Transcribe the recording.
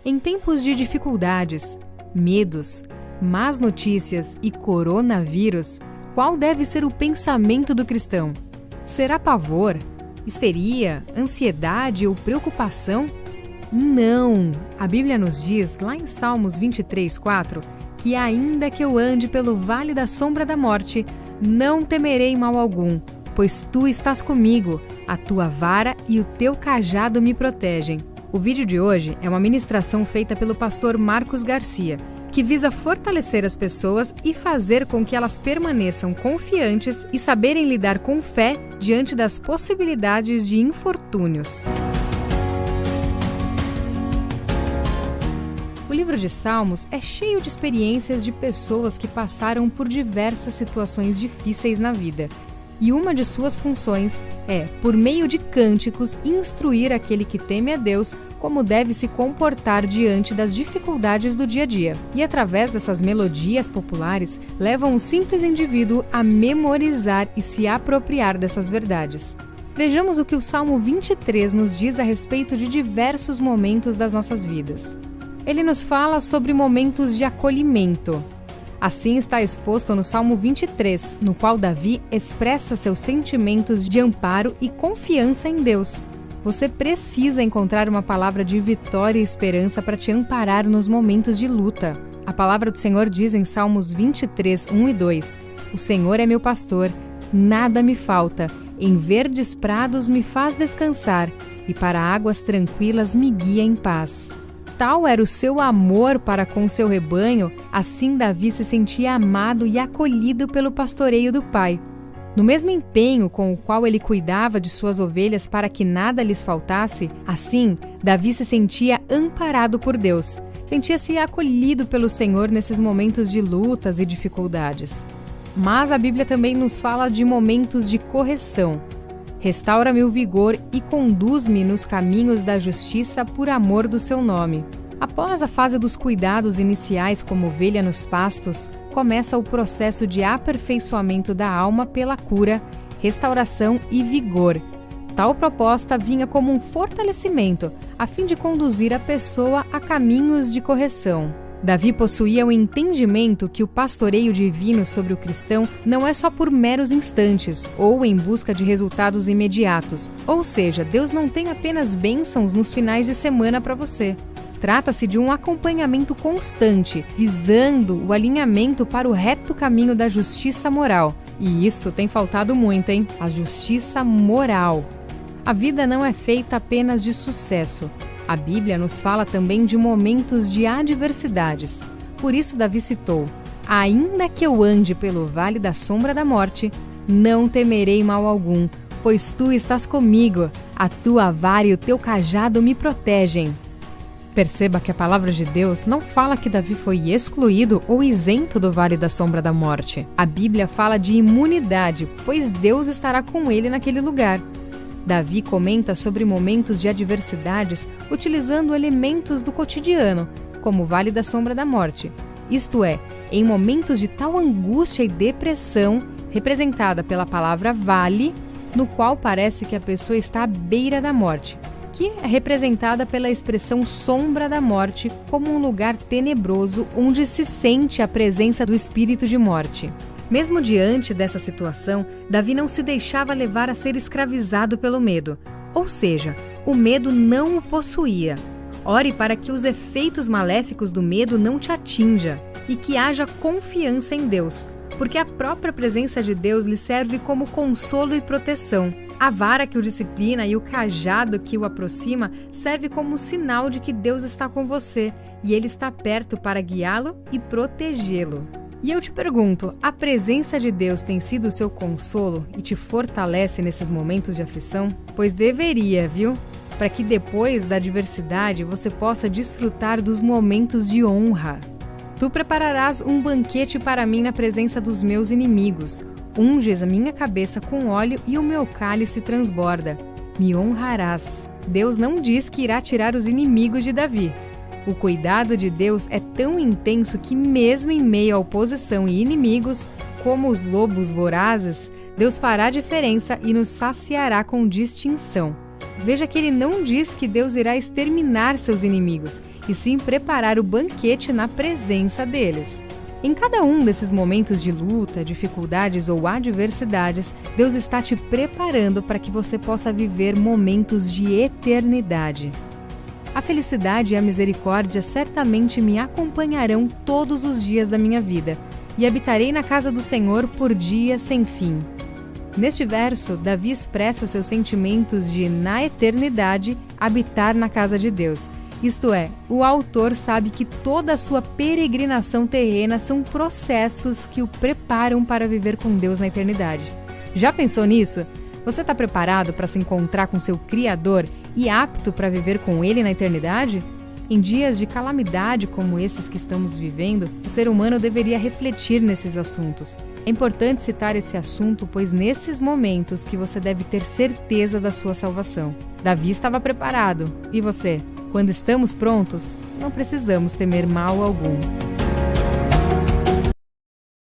Em tempos de dificuldades, medos, más notícias e coronavírus, qual deve ser o pensamento do cristão? Será pavor, histeria, ansiedade ou preocupação? Não! A Bíblia nos diz, lá em Salmos 23:4, que ainda que eu ande pelo vale da sombra da morte, não temerei mal algum, pois tu estás comigo, a tua vara e o teu cajado me protegem. O vídeo de hoje é uma ministração feita pelo pastor Marcos Garcia, que visa fortalecer as pessoas e fazer com que elas permaneçam confiantes e saberem lidar com fé diante das possibilidades de infortúnios. O livro de Salmos é cheio de experiências de pessoas que passaram por diversas situações difíceis na vida. E uma de suas funções é, por meio de cânticos, instruir aquele que teme a Deus como deve se comportar diante das dificuldades do dia a dia. E através dessas melodias populares, levam o simples indivíduo a memorizar e se apropriar dessas verdades. Vejamos o que o Salmo 23 nos diz a respeito de diversos momentos das nossas vidas. Ele nos fala sobre momentos de acolhimento. Assim está exposto no Salmo 23, no qual Davi expressa seus sentimentos de amparo e confiança em Deus. Você precisa encontrar uma palavra de vitória e esperança para te amparar nos momentos de luta. A palavra do Senhor diz em Salmos 23, 1 e 2: O Senhor é meu pastor, nada me falta, em verdes prados me faz descansar, e para águas tranquilas me guia em paz. Tal era o seu amor para com seu rebanho, assim Davi se sentia amado e acolhido pelo pastoreio do Pai. No mesmo empenho com o qual ele cuidava de suas ovelhas para que nada lhes faltasse, assim Davi se sentia amparado por Deus. Sentia-se acolhido pelo Senhor nesses momentos de lutas e dificuldades. Mas a Bíblia também nos fala de momentos de correção. Restaura-me o vigor e conduz-me nos caminhos da justiça por amor do seu nome. Após a fase dos cuidados iniciais como ovelha nos pastos, começa o processo de aperfeiçoamento da alma pela cura, restauração e vigor. Tal proposta vinha como um fortalecimento, a fim de conduzir a pessoa a caminhos de correção. Davi possuía o entendimento que o pastoreio divino sobre o cristão não é só por meros instantes ou em busca de resultados imediatos. Ou seja, Deus não tem apenas bênçãos nos finais de semana para você. Trata-se de um acompanhamento constante, visando o alinhamento para o reto caminho da justiça moral. E isso tem faltado muito, hein? A justiça moral. A vida não é feita apenas de sucesso. A Bíblia nos fala também de momentos de adversidades. Por isso Davi citou: ainda que eu ande pelo vale da sombra da morte, não temerei mal algum, pois tu estás comigo, a tua vara e o teu cajado me protegem. Perceba que a palavra de Deus não fala que Davi foi excluído ou isento do vale da sombra da morte. A Bíblia fala de imunidade, pois Deus estará com ele naquele lugar. Davi comenta sobre momentos de adversidades utilizando elementos do cotidiano, como o vale da sombra da morte. Isto é, em momentos de tal angústia e depressão, representada pela palavra vale, no qual parece que a pessoa está à beira da morte, que é representada pela expressão sombra da morte como um lugar tenebroso onde se sente a presença do espírito de morte. Mesmo diante dessa situação, Davi não se deixava levar a ser escravizado pelo medo. Ou seja, o medo não o possuía. Ore para que os efeitos maléficos do medo não te atinja e que haja confiança em Deus, porque a própria presença de Deus lhe serve como consolo e proteção. A vara que o disciplina e o cajado que o aproxima serve como sinal de que Deus está com você e Ele está perto para guiá-lo e protegê-lo. E eu te pergunto, a presença de Deus tem sido o seu consolo e te fortalece nesses momentos de aflição? Pois deveria, viu? Para que depois da adversidade você possa desfrutar dos momentos de honra. Tu prepararás um banquete para mim na presença dos meus inimigos. Unges a minha cabeça com óleo e o meu cálice transborda. Me honrarás. Deus não diz que irá tirar os inimigos de Davi. O cuidado de Deus é tão intenso que mesmo em meio à oposição e inimigos, como os lobos vorazes, Deus fará diferença e nos saciará com distinção. Veja que ele não diz que Deus irá exterminar seus inimigos, e sim preparar o banquete na presença deles. Em cada um desses momentos de luta, dificuldades ou adversidades, Deus está te preparando para que você possa viver momentos de eternidade. A felicidade e a misericórdia certamente me acompanharão todos os dias da minha vida, e habitarei na casa do Senhor por dias sem fim. Neste verso, Davi expressa seus sentimentos de, na eternidade, habitar na casa de Deus. Isto é, o autor sabe que toda a sua peregrinação terrena são processos que o preparam para viver com Deus na eternidade. Já pensou nisso? Você está preparado para se encontrar com seu Criador e apto para viver com Ele na eternidade? Em dias de calamidade como esses que estamos vivendo, o ser humano deveria refletir nesses assuntos. É importante citar esse assunto, pois nesses momentos que você deve ter certeza da sua salvação. Davi estava preparado. E você? Quando estamos prontos, não precisamos temer mal algum.